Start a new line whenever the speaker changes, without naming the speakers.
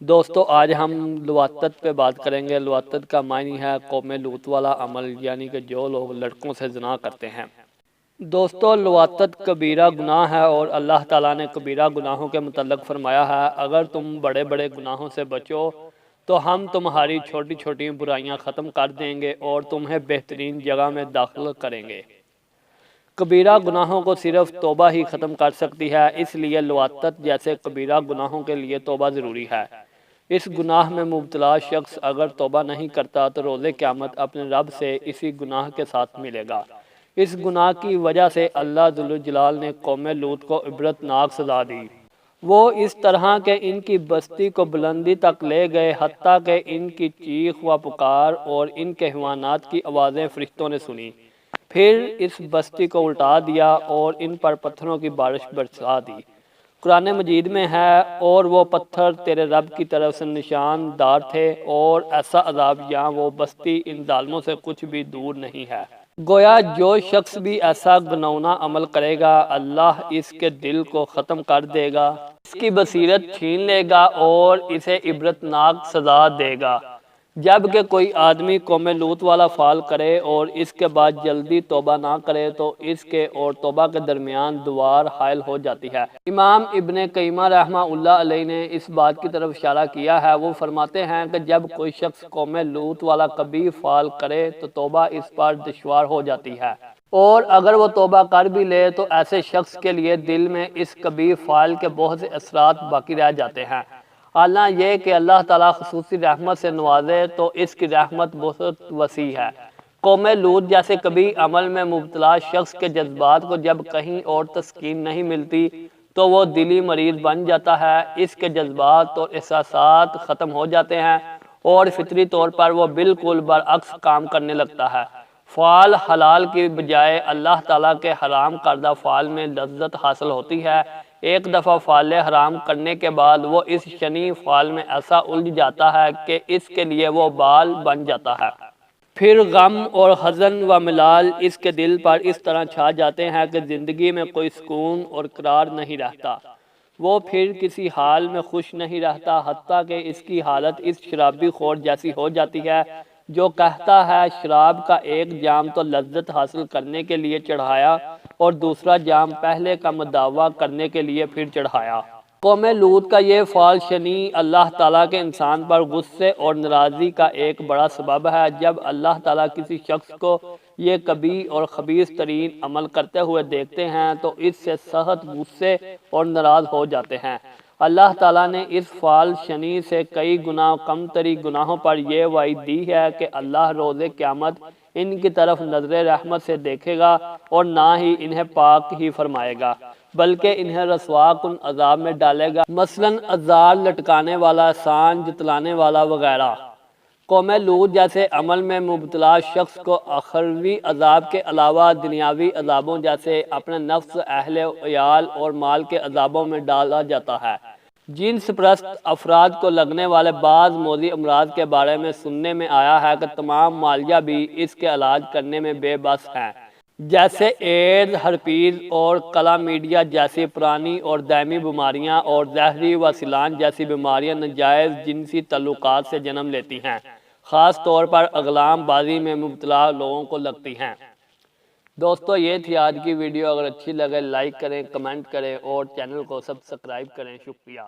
دوستو آج ہم لواطت پہ بات کریں گے۔ لواطت کا معنی ہے قوم لوط والا عمل، یعنی کہ جو لوگ لڑکوں سے زنا کرتے ہیں۔ دوستو لواطت کبیرہ گناہ ہے اور اللہ تعالیٰ نے کبیرہ گناہوں کے متعلق فرمایا ہے اگر تم بڑے بڑے گناہوں سے بچو تو ہم تمہاری چھوٹی چھوٹی برائیاں ختم کر دیں گے اور تمہیں بہترین جگہ میں داخل کریں گے۔ کبیرہ گناہوں کو صرف توبہ ہی ختم کر سکتی ہے، اس لیے لواطت جیسے کبیرہ گناہوں کے لیے توبہ ضروری ہے۔ اس گناہ میں مبتلا شخص اگر توبہ نہیں کرتا تو روز قیامت اپنے رب سے اسی گناہ کے ساتھ ملے گا۔ اس گناہ کی وجہ سے اللہ ذوالجلال نے قوم لوط کو عبرتناک سزا دی۔ وہ اس طرح کہ ان کی بستی کو بلندی تک لے گئے، حتیٰ کہ ان کی چیخ و پکار اور ان کے حیوانات کی آوازیں فرشتوں نے سنی۔ پھر اس بستی کو الٹا دیا اور ان پر پتھروں کی بارش برسا دی۔ قرآن مجید میں ہے اور وہ پتھر تیرے رب کی طرف سے نشان دار تھے اور ایسا عذاب یہاں وہ بستی ان ظالموں سے کچھ بھی دور نہیں ہے۔ گویا جو شخص بھی ایسا گناؤنا عمل کرے گا اللہ اس کے دل کو ختم کر دے گا، اس کی بصیرت چھین لے گا اور اسے عبرتناک سزا دے گا۔ جبکہ کوئی آدمی قوم لوط والا فعل کرے اور اس کے بعد جلدی توبہ نہ کرے تو اس کے اور توبہ کے درمیان دوار حائل ہو جاتی ہے۔ امام ابن قیمہ رحمہ اللہ علیہ نے اس بات کی طرف اشارہ کیا ہے، وہ فرماتے ہیں کہ جب کوئی شخص قوم لوط والا کبھی فعل کرے تو توبہ اس پر دشوار ہو جاتی ہے، اور اگر وہ توبہ کر بھی لے تو ایسے شخص کے لیے دل میں اس کبھی فعل کے بہت سے اثرات باقی رہ جاتے ہیں۔ حالانکہ یہ کہ اللہ تعالیٰ خصوصی رحمت سے نوازے تو اس کی رحمت بہت وسیع ہے۔ قوم لوط جیسے کبھی عمل میں مبتلا شخص کے جذبات کو جب کہیں اور تسکین نہیں ملتی تو وہ دلی مریض بن جاتا ہے، اس کے جذبات اور احساسات ختم ہو جاتے ہیں اور فطری طور پر وہ بالکل برعکس کام کرنے لگتا ہے۔ فعل حلال کی بجائے اللہ تعالیٰ کے حرام کردہ فعل میں لذت حاصل ہوتی ہے۔ ایک دفعہ فعل حرام کرنے کے بعد وہ اس شنی فعل میں ایسا الجھ جاتا ہے کہ اس کے لیے وہ بال بن جاتا ہے۔ پھر غم اور حزن و ملال اس کے دل پر اس طرح چھا جاتے ہیں کہ زندگی میں کوئی سکون اور قرار نہیں رہتا۔ وہ پھر کسی حال میں خوش نہیں رہتا، حتیٰ کہ اس کی حالت اس شرابی خور جیسی ہو جاتی ہے جو کہتا ہے شراب کا ایک جام تو لذت حاصل کرنے کے لیے چڑھایا اور دوسرا جام پہلے کا مداوع کرنے کے لیے پھر چڑھایا۔ قوم لوط کا یہ فعل شنی اللہ تعالیٰ کے انسان پر غصے اور ناراضی کا ایک بڑا سبب ہے۔ جب اللہ تعالیٰ کسی شخص کو یہ کبھی اور خبیث ترین عمل کرتے ہوئے دیکھتے ہیں تو اس سے سخت غصے اور ناراض ہو جاتے ہیں۔ اللہ تعالیٰ نے اس فعل شنی سے کئی گنا کم تری گناہوں پر یہ وعید دی ہے کہ اللہ روز قیامت ان کی طرف نظر رحمت سے دیکھے گا اور نہ ہی انہیں پاک ہی فرمائے گا بلکہ انہیں رسوا کن عذاب میں ڈالے گا، مثلاً عذاب لٹکانے والا، سان جتلانے والا وغیرہ۔ قوم لوط جیسے عمل میں مبتلا شخص کو اخروی عذاب کے علاوہ دنیاوی عذابوں جیسے اپنے نفس، اہل عیال اور مال کے عذابوں میں ڈالا جاتا ہے۔ جنس پرست افراد کو لگنے والے بعض موذی امراض کے بارے میں سننے میں آیا ہے کہ تمام مالیہ بھی اس کے علاج کرنے میں بے بس ہیں، جیسے ایڈز، ہرپیز اور کلامیڈیا جیسی پرانی اور دائمی بیماریاں، اور زہری و سیلان جیسی بیماریاں ناجائز جنسی تعلقات سے جنم لیتی ہیں، خاص طور پر اغلام بازی میں مبتلا لوگوں کو لگتی ہیں۔ دوستو یہ تھی آج کی ویڈیو، اگر اچھی لگے لائک کریں، کمنٹ کریں اور چینل کو سبسکرائب کریں۔ شکریہ۔